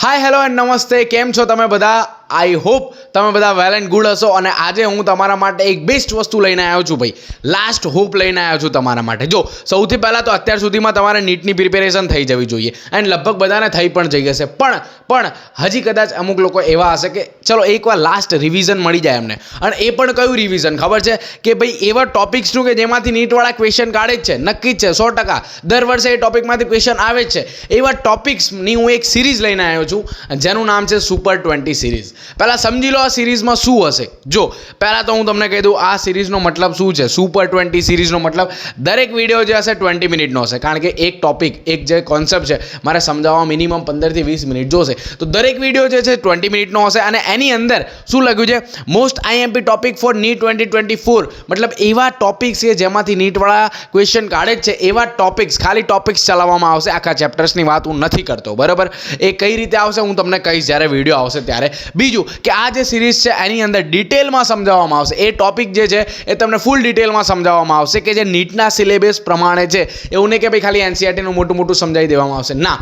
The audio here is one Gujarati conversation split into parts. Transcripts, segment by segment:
हाय हेलो एंड नमस्ते केम छो तमे बधा आई होप तमे बधा वेल एंड गुड हशो અને આજે હું તમારા માટે એક બેસ્ટ વસ્તુ લઈને આવ્યો છું ભાઈ લાસ્ટ હોપ લઈને આવ્યો છું તમારા માટે જો સૌથી પહેલા તો અત્યાર સુધીમાં તમારે નીટની પ્રિપેરેશન થઈ જવી જોઈએ એન્ડ લગભગ બધાને થઈ પણ જઈ હશે પણ હજી કદાચ અમુક લોકો એવા હશે કે ચલો એકવાર લાસ્ટ રિવિઝન મળી જાય એમને અને એ પણ કયું રિવિઝન ખબર છે કે ભાઈ એવા ટોપિક્સનું કે જેમાંથી નીટવાળા ક્વેશ્ચન કાઢે જ છે નક્કી જ છે 100% દર વર્ષે એ ટોપિકમાંથી ક્વેશ્ચન આવે જ છે એવા ટોપિક્સની હું એક સિરીઝ લઈને આવ્યો છું જેનું નામ છે સુપર 20 સિરીઝ પહેલાં સમજી લો આ સિરીઝમાં શું હશે જો પહેલાં તો હું તમને કહી દઉં આ સિરીઝનો મતલબ શું છે સુપર 20 સિરીઝનો મતલબ દરેક વિડીયો જે હશે 20 મિનિટનો હશે કારણ કે એક ટોપિક એક જે કોન્સેપ્ટ છે મારે સમજાવવા મિનિમમ 15 થી 20 મિનિટ જોશે તો દરેક વિડીયો જે છે 20 મિનિટનો હશે અને એની અંદર શું લખ્યું છે most IMP topic for NEET 2024 મતલબ એવા ટોપિક્સ કે જેમાંથી નીટવાળા ક્વેશ્ચન કાઢે જ છે એવા ટોપિક્સ ખાલી ટોપિક્સ ચલાવવામાં આવશે આખા ચેપ્ટર્સની વાત હું નથી કરતો બરાબર એ કઈ રીતે આવશે હું તમને કહીશ જ્યારે વિડીયો આવશે ત્યારે બીજું કે આ જે સિરીઝ છે એની અંદર ડિટેલમાં સમજાવવામાં આવશે એ ટોપિક જે છે એ તમને ફૂલ ડિટેલમાં સમજાવવામાં આવશે કે જે નીટના સિલેબસ પ્રમાણે છે એવું નહીં કે ભાઈ ખાલી એનસીઆરટીનું મોટું સમજાવી દેવામાં આવશે ના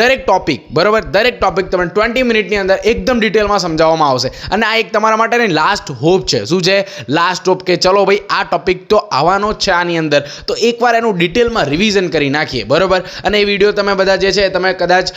દરેક ટોપિક બરાબર દરેક ટોપિક તમને 20 મિનિટની અંદર એકદમ ડિટેલમાં સમજાવવામાં આવશે અને આ એક તમારા માટેની લાસ્ટ હોપ છે શું છે લાસ્ટ હોપ કે ચલો ભાઈ આ ટોપિક તો આવવાનો જ છે આની અંદર તો એકવાર એનું ડિટેલમાં રિવિઝન કરી નાખીએ બરાબર અને એ વિડીયો તમે બધા જે છે તમે કદાચ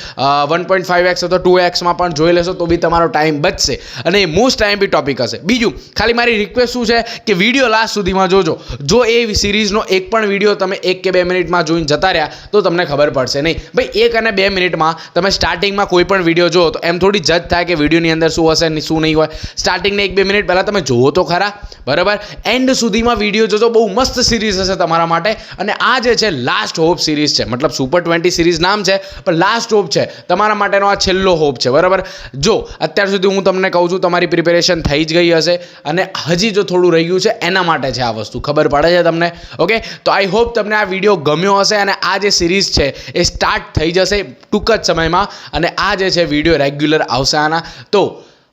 1.5x અથવા 2x માં પણ જોઈ લેશો તો બી તમારો ટાઈમ બચશે અને એ મોસ્ટ આઈએમપી ટોપિક હશે બીજું ખાલી મારી રિક્વેસ્ટ શું છે કે વિડીયો લાસ્ટ સુધીમાં જોજો જો એ સિરીઝનો એક પણ વિડીયો તમે 1 કે 2 મિનિટમાં જોઈને જતા રહ્યા તો તમને ખબર પડશે નહીં ભાઈ 1 અને 2 મિનિટમાં તમે સ્ટાર્ટિંગમાં કોઈ પણ વિડીયો જુઓ તો એમ થોડી જજ થાય કે વિડીયોની અંદર શું હશે ને શું નહીં હોય સ્ટાર્ટિંગને 1-2 મિનિટ પહેલાં તમે જુઓ તો ખરા બરાબર એન્ડ સુધીમાં વિડીયો જોજો બહુ મસ્ત સિરીઝ હશે તમારા માટે અને આ જે છે લાસ્ટ હોપ સિરીઝ છે મતલબ સુપર 20 સિરીઝ નામ છે પણ લાસ્ટ હોપ છે તમારા માટેનો આ છેલ્લો હોપ છે બરાબર જો અત્યાર સુધી હું તમને કહું છું તમારી પ્રિપેરેશન થઈ જ ગઈ હશે અને હજી જો થોડું રહ્યું છે એના માટે છે આ વસ્તુ ખબર પડે છે તમને ઓકે તો આઈ હોપ તમને આ વિડીયો ગમ્યો હશે અને આ જે સિરીઝ છે એ સ્ટાર્ટ થઈ જશે ટૂંક જ સમયમાં અને આ જે છે વિડીયો રેગ્યુલર આવશે આના તો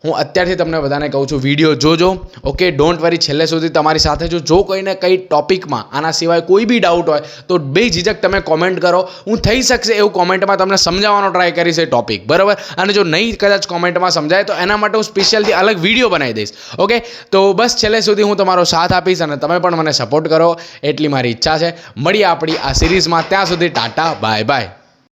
હું અત્યારથી તમને બધાને કહું છું વિડીયો જોજો ઓકે ડોન્ટ વરી છેલ્લે સુધી તમારી સાથે જો કોઈને કંઈ ટોપિકમાં આના સિવાય કોઈ બી ડાઉટ હોય તો બેઝિઝક તમે કોમેન્ટ કરો હું થઈ શકશે એવું કોમેન્ટમાં તમને સમજાવવાનો ટ્રાય કરીશ એ ટોપિક બરાબર અને જો નહીં કદાચ કોમેન્ટમાં સમજાય તો એના માટે હું સ્પેશિયલથી અલગ વિડીયો બનાવી દઈશ ઓકે તો બસ છેલ્લે સુધી હું તમારો સાથ આપીશ અને તમે પણ મને સપોર્ટ કરો એટલી મારી ઈચ્છા છે મળીએ આપણી આ સિરીઝમાં ત્યાં સુધી ટાટા બાય બાય